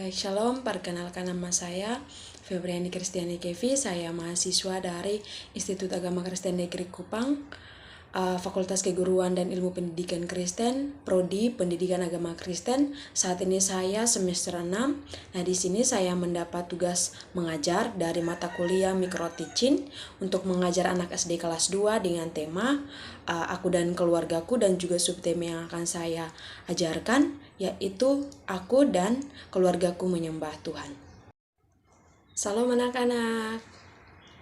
Baik, shalom. Perkenalkan nama saya Febriani Kristiani Kevi. Saya mahasiswa dari Institut Agama Kristen Negeri Kupang, Fakultas Keguruan dan Ilmu Pendidikan Kristen, Prodi Pendidikan Agama Kristen. Saat ini saya semester 6. Nah, di sini saya mendapat tugas mengajar dari mata kuliah Micro Teaching untuk mengajar anak SD kelas 2 dengan tema Aku dan Keluargaku, dan juga subtema yang akan saya ajarkan yaitu Aku dan Keluargaku Menyembah Tuhan. Salam anak-anak.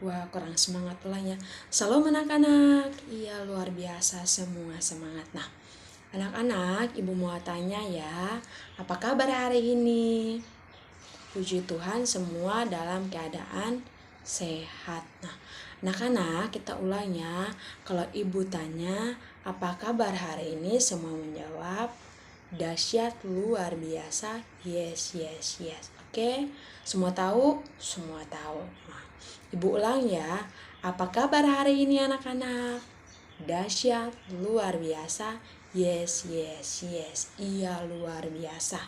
Wah, kurang semangat pulanya. Salam anak-anak. Iya, luar biasa, semua semangat. Nah, anak-anak, ibu mau tanya ya, apa kabar hari ini? Puji Tuhan, semua dalam keadaan sehat. Nah, anak-anak, kita ulang ya. Kalau ibu tanya, apa kabar hari ini? Semua menjawab, dahsyat, luar biasa, yes. Oke, semua tahu? Semua tahu. Nah, ibu ulang ya. Apa kabar hari ini anak-anak? Dahsyat, luar biasa, yes. Iya, luar biasa.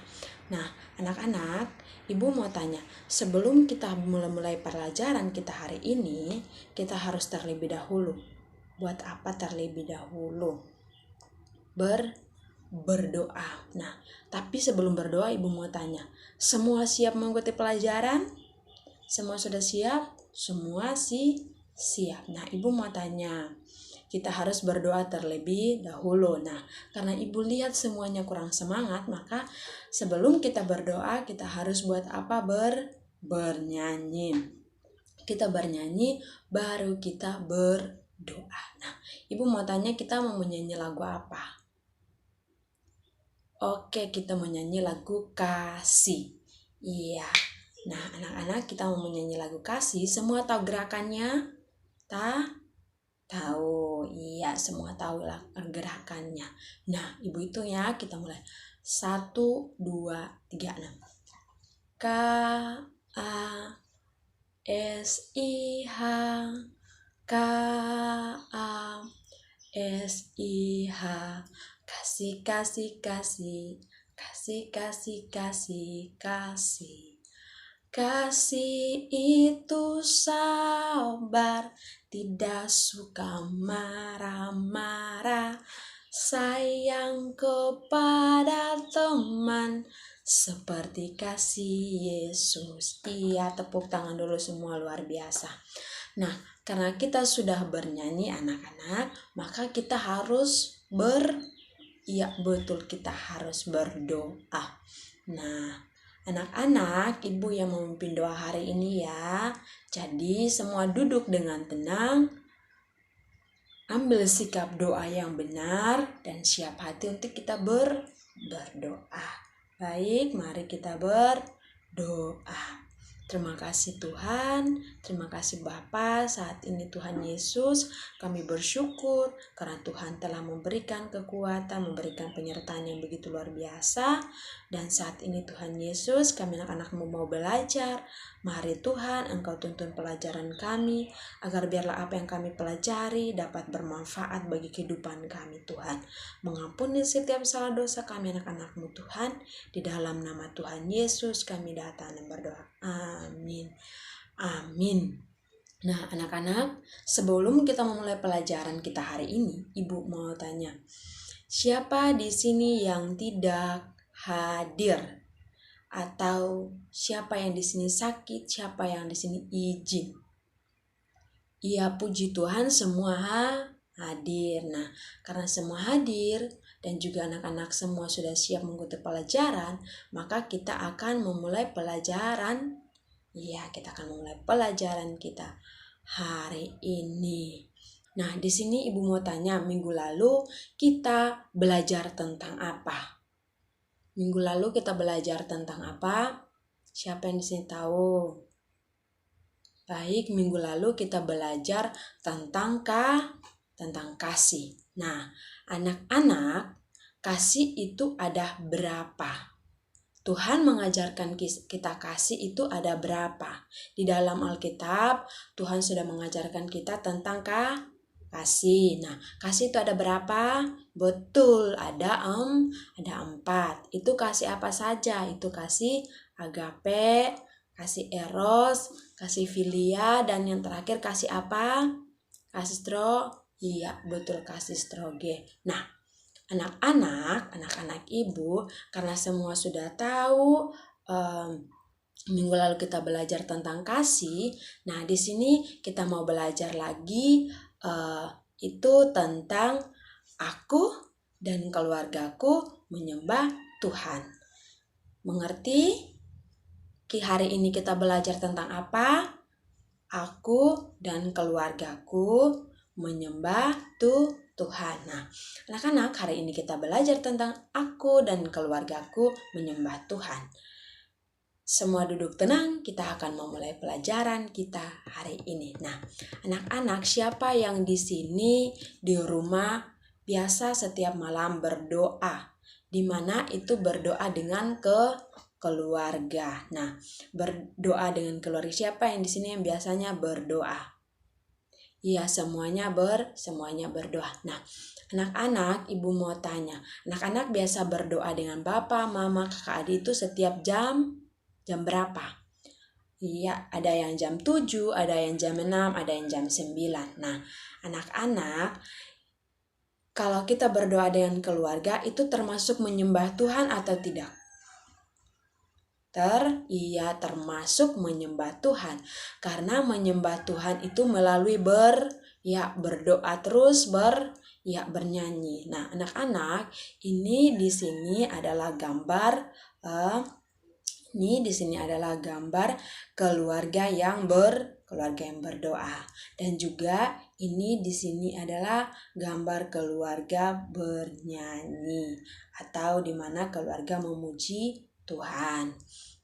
Nah, anak-anak, ibu mau tanya, sebelum kita mulai pelajaran kita hari ini, kita harus terlebih dahulu. Buat apa terlebih dahulu? Berdoa. Nah, tapi sebelum berdoa, ibu mau tanya, semua siap mengikuti pelajaran? Semua sudah siap? Semua siap. Nah, ibu mau tanya, kita harus berdoa terlebih dahulu. Nah, karena ibu lihat semuanya kurang semangat, maka sebelum kita berdoa, kita harus buat apa? Bernyanyi. Kita bernyanyi, baru kita berdoa. Nah, ibu mau tanya, kita mau menyanyi lagu apa? Oke, kita menyanyi lagu Kasih. Iya. Nah, anak-anak, kita mau menyanyi lagu Kasih. Semua tahu gerakannya? Tahu. Iya, semua tahu lah gerakannya. Nah, ibu hitung ya, kita mulai. 1, 2, 3, 6. K, A, S, I, H. K, A, S, I, H. Kasih. Kasih itu sabar, tidak suka marah-marah, sayang kepada teman seperti kasih Yesus. Iya, tepuk tangan dulu semua, luar biasa. Nah, karena kita sudah bernyanyi anak-anak, maka kita harus iya betul, kita harus berdoa. Nah, anak-anak, ibu yang memimpin doa hari ini ya. Jadi semua duduk dengan tenang, ambil sikap doa yang benar, dan siap hati untuk kita berdoa. Baik, mari kita berdoa. Terima kasih Tuhan, terima kasih Bapa. Saat ini Tuhan Yesus, kami bersyukur karena Tuhan telah memberikan kekuatan, memberikan penyertaan yang begitu luar biasa. Dan saat ini Tuhan Yesus, kami anak-anak-Mu mau belajar. Mari Tuhan, Engkau tuntun pelajaran kami, agar biarlah apa yang kami pelajari dapat bermanfaat bagi kehidupan kami Tuhan. Mengampuni setiap salah dosa kami anak-anak-Mu Tuhan. Di dalam nama Tuhan Yesus kami datang dan berdoa. Amin. Nah, anak-anak, sebelum kita memulai pelajaran kita hari ini, ibu mau tanya, siapa di sini yang tidak hadir? Atau siapa yang di sini sakit? Siapa yang di sini izin? Iya, puji Tuhan, semua hadir. Nah, karena semua hadir dan juga anak-anak semua sudah siap mengikuti pelajaran, maka kita akan memulai pelajaran. Iya, kita akan memulai pelajaran kita hari ini. Nah, di sini ibu mau tanya, minggu lalu kita belajar tentang apa? Minggu lalu kita belajar tentang apa? Siapa yang di sini tahu? Baik, minggu lalu kita belajar tentang kasih. Nah, anak-anak, kasih itu ada berapa? Tuhan mengajarkan kita kasih itu ada berapa? Di dalam Alkitab, Tuhan sudah mengajarkan kita tentang kasih. Nah, kasih itu ada berapa? Betul, ada 4. Itu kasih apa saja? Itu kasih agape, kasih eros, kasih filia, dan yang terakhir kasih apa? Kasih iya betul, kasih stroge. Nah, anak-anak ibu, karena semua sudah tahu, minggu lalu kita belajar tentang kasih. Nah, di sini kita mau belajar lagi itu tentang aku dan keluargaku menyembah Tuhan. Mengerti? Hari ini kita belajar tentang apa? Aku dan keluargaku menyembah Tuhan. Nah, anak-anak, hari ini kita belajar tentang aku dan keluargaku menyembah Tuhan. Semua duduk tenang, kita akan memulai pelajaran kita hari ini. Nah, anak-anak, siapa yang di sini di rumah biasa setiap malam berdoa? Di mana itu berdoa dengan keluarga. Nah, berdoa dengan keluarga, siapa yang di sini yang biasanya berdoa? Iya, semuanya berdoa. Nah, anak-anak, ibu mau tanya, anak-anak biasa berdoa dengan bapak, mama, kakak, adik itu setiap jam berapa? Iya, ada yang jam 7, ada yang jam 6, ada yang jam 9. Nah, anak-anak, kalau kita berdoa dengan keluarga itu termasuk menyembah Tuhan atau tidak? Iya, termasuk menyembah Tuhan. Karena menyembah Tuhan itu melalui berdoa terus bernyanyi. Nah, anak-anak, ini di sini adalah gambar keluarga yang berdoa. Dan juga ini di sini adalah gambar keluarga bernyanyi atau di mana keluarga memuji Tuhan.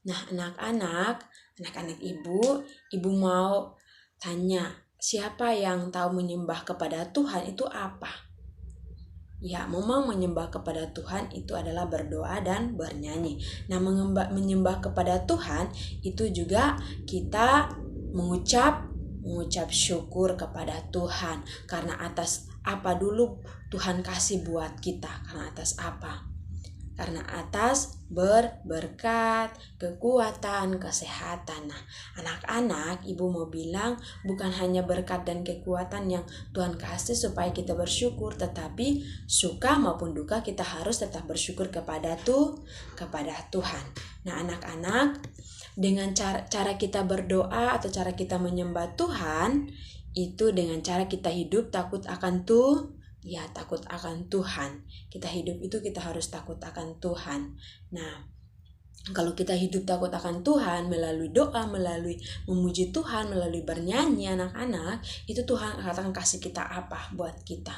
Nah, anak-anak ibu mau tanya, siapa yang tahu menyembah kepada Tuhan itu apa? Ya, memang menyembah kepada Tuhan itu adalah berdoa dan bernyanyi. Nah, menyembah kepada Tuhan itu juga kita mengucap syukur kepada Tuhan. Karena atas apa dulu Tuhan kasih buat kita? Karena atas apa? Karena atas berkat, kekuatan, kesehatan. Nah, anak-anak, ibu mau bilang bukan hanya berkat dan kekuatan yang Tuhan kasih supaya kita bersyukur, tetapi suka maupun duka kita harus tetap bersyukur kepada Tuhan. Nah, anak-anak, dengan cara kita berdoa atau cara kita menyembah Tuhan, itu dengan cara kita hidup takut akan takut akan Tuhan. Kita hidup itu kita harus takut akan Tuhan. Nah, kalau kita hidup takut akan Tuhan melalui doa, melalui memuji Tuhan, melalui bernyanyi, anak-anak, itu Tuhan akan kasih kita apa buat kita?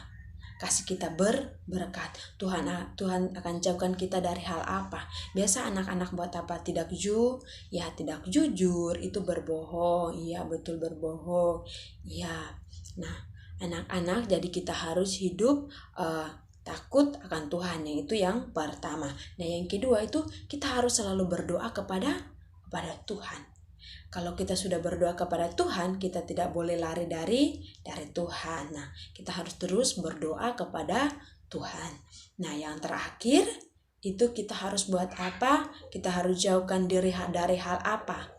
Kasih kita berkat. Tuhan akan jauhkan kita dari hal apa? Biasa anak-anak buat apa? Tidak jujur, itu berbohong. Iya, betul, berbohong. Iya. Nah, anak-anak, jadi kita harus hidup takut akan Tuhan, yang itu yang pertama. Nah, yang kedua itu kita harus selalu berdoa kepada Tuhan. Kalau kita sudah berdoa kepada Tuhan, kita tidak boleh lari dari Tuhan. Nah, kita harus terus berdoa kepada Tuhan. Nah, yang terakhir itu kita harus buat apa? Kita harus jauhkan diri dari hal apa?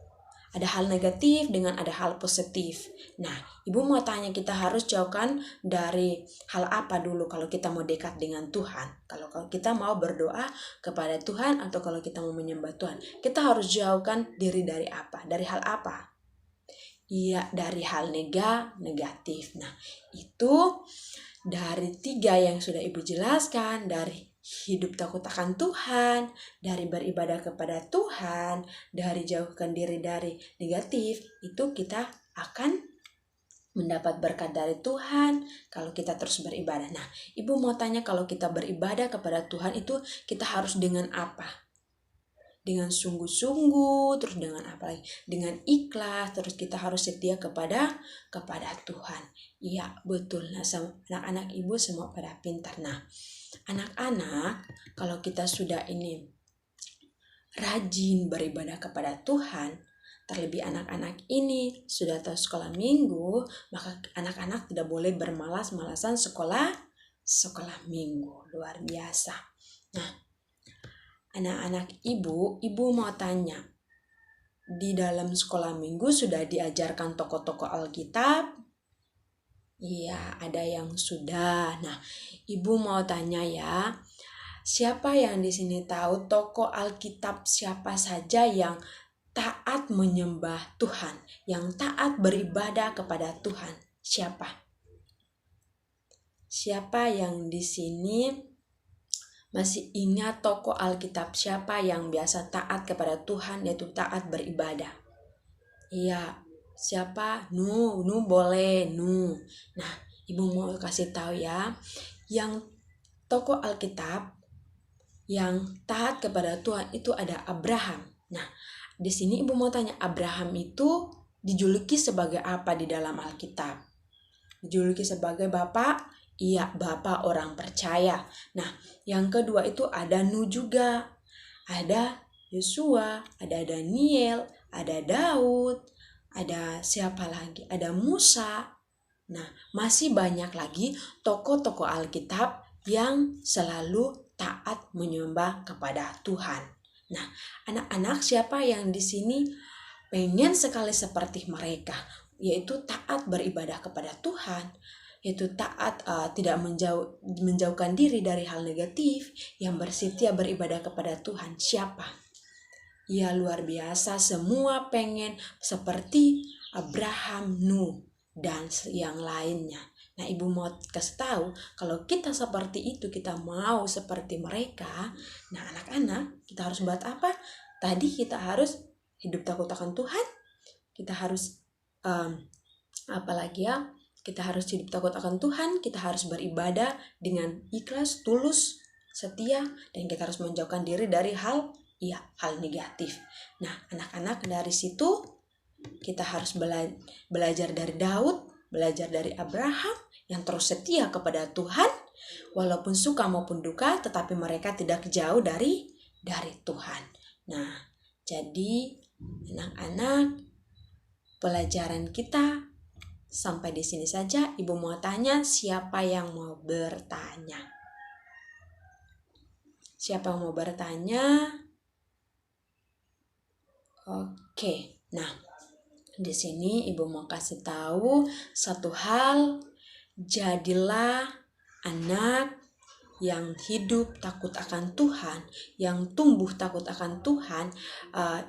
Ada hal negatif dengan ada hal positif. Nah, ibu mau tanya, kita harus jauhkan dari hal apa dulu kalau kita mau dekat dengan Tuhan? Kalau kita mau berdoa kepada Tuhan atau kalau kita mau menyembah Tuhan, kita harus jauhkan diri dari apa? Dari hal apa? Iya, dari hal negatif. Nah, itu dari 3 yang sudah ibu jelaskan, dari hidup takut akan Tuhan, dari beribadah kepada Tuhan, dari jauhkan diri dari negatif, itu kita akan mendapat berkat dari Tuhan kalau kita terus beribadah. Nah, ibu mau tanya, kalau kita beribadah kepada Tuhan itu kita harus dengan apa? Dengan sungguh-sungguh, terus dengan apa lagi? Dengan ikhlas, terus kita harus setia kepada Tuhan. Iya, betul. Nah, anak-anak ibu semua pada pintar. Nah, anak-anak, kalau kita sudah ini rajin beribadah kepada Tuhan, terlebih anak-anak ini sudah tahu sekolah minggu, maka anak-anak tidak boleh bermalas-malasan sekolah minggu. Luar biasa. Nah, anak-anak ibu mau tanya, di dalam sekolah minggu sudah diajarkan tokoh-tokoh Alkitab? Iya, ada yang sudah. Nah, Ibu mau tanya ya, siapa yang di sini tahu tokoh Alkitab siapa saja yang taat menyembah Tuhan, yang taat beribadah kepada Tuhan? Siapa? Siapa yang di sini masih ingat tokoh Alkitab siapa yang biasa taat kepada Tuhan, yaitu taat beribadah? Iya, siapa? Nu boleh, Nu. Nah, Ibu mau kasih tahu ya, yang tokoh Alkitab yang taat kepada Tuhan itu ada Abraham. Nah, di sini Ibu mau tanya, Abraham itu dijuluki sebagai apa di dalam Alkitab? Dijuluki sebagai bapak? Iya, bapak orang percaya. Nah, yang kedua itu ada Nuh juga. Ada Yosua, ada Daniel, ada Daud, ada siapa lagi? Ada Musa. Nah, masih banyak lagi tokoh-tokoh Alkitab yang selalu taat menyembah kepada Tuhan. Nah, anak-anak siapa yang di sini pengen sekali seperti mereka, yaitu taat beribadah kepada Tuhan, yaitu taat tidak menjauhkan diri dari hal negatif, yang bersetia beribadah kepada Tuhan? Siapa? Ya, luar biasa, semua pengen seperti Abraham, Nuh, dan yang lainnya. Nah, Ibu mau kasih tahu, kalau kita seperti itu, kita mau seperti mereka. Nah, anak-anak, kita harus buat apa? Tadi kita harus hidup takut akan Tuhan. Kita harus apalagi ya? Kita harus hidup takut akan Tuhan. Kita harus beribadah dengan ikhlas, tulus, setia, dan kita harus menjauhkan diri dari hal negatif. Nah, anak-anak, dari situ kita harus belajar dari Daud, belajar dari Abraham yang terus setia kepada Tuhan, walaupun suka maupun duka, tetapi mereka tidak jauh dari Tuhan. Nah, jadi anak-anak, pelajaran kita sampai di sini saja. Ibu mau tanya, siapa yang mau bertanya? Siapa yang mau bertanya? Oke. Nah, di sini Ibu mau kasih tahu satu hal, jadilah anak yang hidup takut akan Tuhan, yang tumbuh takut akan Tuhan,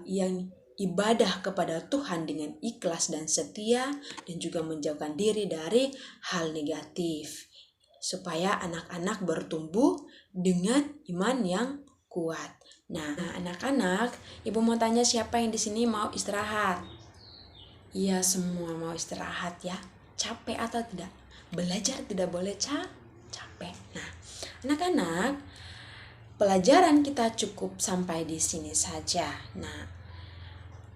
yang ibadah kepada Tuhan dengan ikhlas dan setia, dan juga menjauhkan diri dari hal negatif, supaya anak-anak bertumbuh dengan iman yang kuat. Nah, anak-anak, Ibu mau tanya, siapa yang di sini mau istirahat? Iya, semua mau istirahat ya. Capek atau tidak? Belajar tidak boleh capek. Nah, anak-anak, pelajaran kita cukup sampai di sini saja. Nah,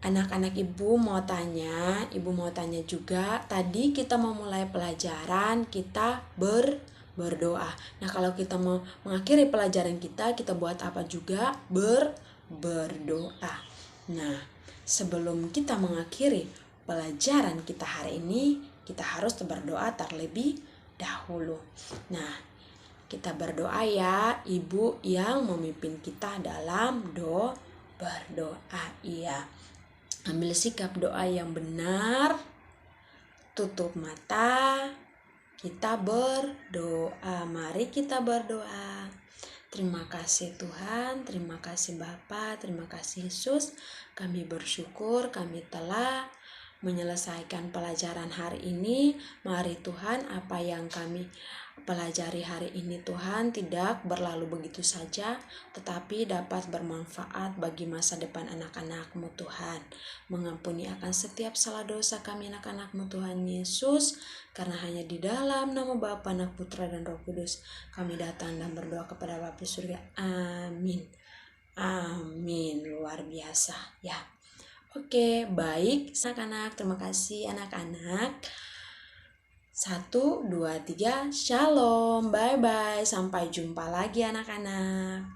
anak-anak, Ibu mau tanya juga, tadi kita mau mulai pelajaran, kita berdoa. Nah, kalau kita mau mengakhiri pelajaran kita buat apa juga? Berdoa. Nah, sebelum kita mengakhiri pelajaran kita hari ini, kita harus berdoa terlebih dahulu. Nah, kita berdoa ya, Ibu yang memimpin kita dalam berdoa. Iya. Ambil sikap doa yang benar. Tutup mata. Kita berdoa. Mari kita berdoa. Terima kasih Tuhan, terima kasih Bapa, terima kasih Yesus. Kami bersyukur kami telah menyelesaikan pelajaran hari ini. Mari Tuhan, apa yang kami pelajari hari ini Tuhan tidak berlalu begitu saja, tetapi dapat bermanfaat bagi masa depan anak-anak-Mu Tuhan. Mengampuni akan setiap salah dosa kami anak-anak-Mu Tuhan Yesus, karena hanya di dalam nama Bapa, Anak, Putra, dan Roh Kudus kami datang dan berdoa kepada Bapa surga. Amin. Amin. Luar biasa ya. Oke, baik anak-anak, terima kasih anak-anak. 1, 2, 3, shalom, bye-bye, sampai jumpa lagi anak-anak.